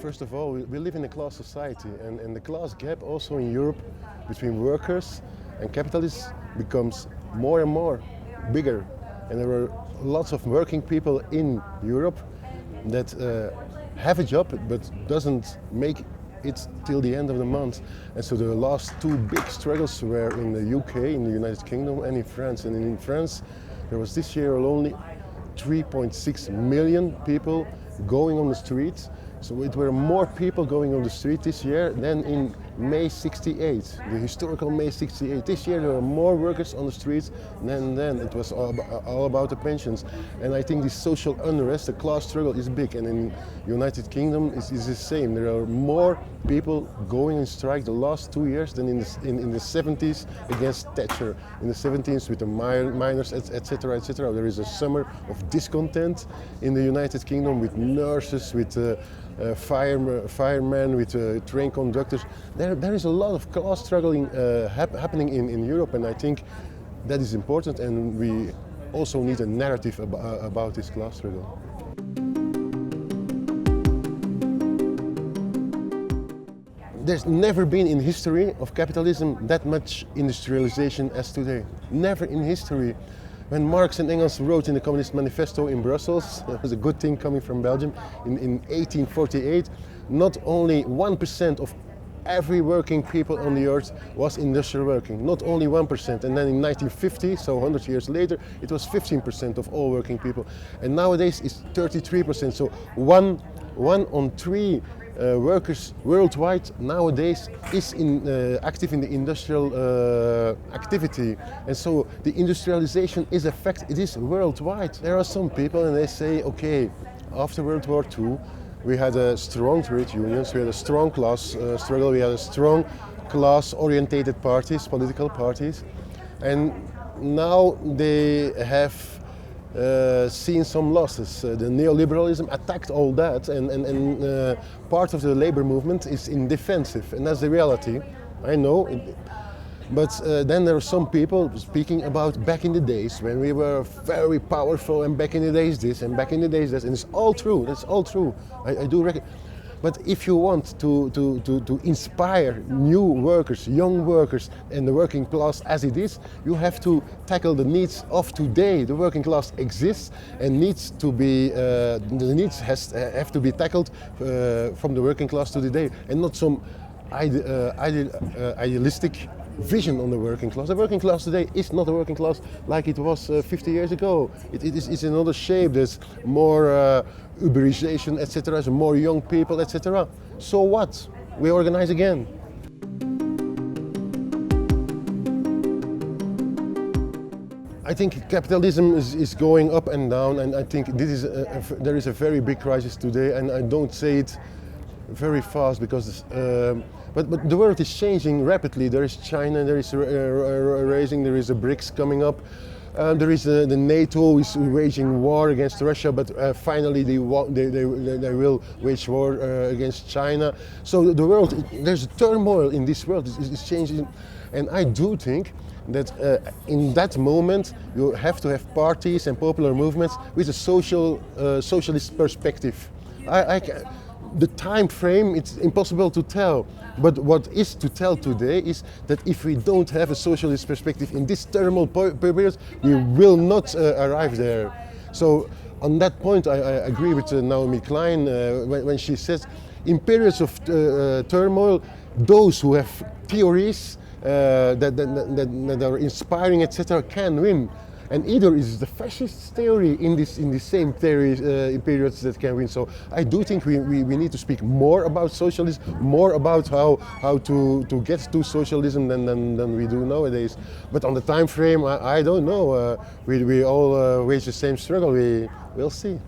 First of all, we live in a class society, and the class gap also in Europe between workers and capitalists becomes more and more bigger. And there are lots of working people in Europe that have a job but doesn't make it till the end of the month. And so the last two big struggles were in the UK, in the United Kingdom, and in France. And in France, there was this year only 3.6 million people going on the streets. So it were more people going on the street this year than in May '68, the historical May '68. This year there were more workers on the streets than then. It was all about the pensions. And I think this social unrest, the class struggle is big. And in United Kingdom it's the same. There are more people going on strike the last 2 years than in the 70s against Thatcher. In the 70s with the miners, etc., etc. There is a summer of discontent in the United Kingdom with nurses, with firemen, with train conductors. There is a lot of class struggling happening in Europe, and I think that is important, and we also need a narrative about this class struggle. There's never been in history of capitalism that much industrialization as today. Never in history. When Marx and Engels wrote in the Communist Manifesto in Brussels, that was a good thing coming from Belgium, in 1848, not only 1% of every working people on the earth was industrial working, not only 1%. And then in 1950, so 100 years later, it was 15% of all working people. And nowadays it's 33%, so one on three workers worldwide nowadays is active in the industrial activity. And so the industrialization is a fact, it is worldwide. There are some people and they say, okay, after World War II, we had a strong trade unions, we had a strong class struggle, we had a strong class-orientated parties, political parties, and now they have seen some losses. The neoliberalism attacked all that, and part of the labor movement is in defensive, and that's the reality. I know. But then there are some people speaking about back in the days when we were very powerful, and back in the days this, and back in the days that, and it's all true. That's all true. I do reckon. But if you want to inspire new workers, young workers, and the working class as it is, you have to tackle the needs of today. The working class exists and needs to be the needs have to be tackled from the working class to today, and not some idealistic vision on the working class. The working class today is not a working class like it was 50 years ago. It's another shape. There's more Uberization, etc. There's more young people, etc. So what? We organize again. I think capitalism is going up and down, and I think this is there is a very big crisis today, and I don't say it very fast because but the world is changing rapidly. There is China, there is raising, there is a BRICS coming up, there is the NATO is waging war against Russia, but finally they will wage war against China. So the world, there's turmoil in this world. It's changing, and I do think that in that moment you have to have parties and popular movements with a socialist perspective. The time frame, it's impossible to tell, but what is to tell today is that if we don't have a socialist perspective in this turmoil period, we will not arrive there. So on that point I agree with Naomi Klein when she says in periods of turmoil, those who have theories that are inspiring, etc., can win. And either is the fascist theory in the same theory in periods that can win. So I do think we need to speak more about socialism, more about how to get to socialism than we do nowadays. But on the time frame, I don't know. We all wage the same struggle. We'll see.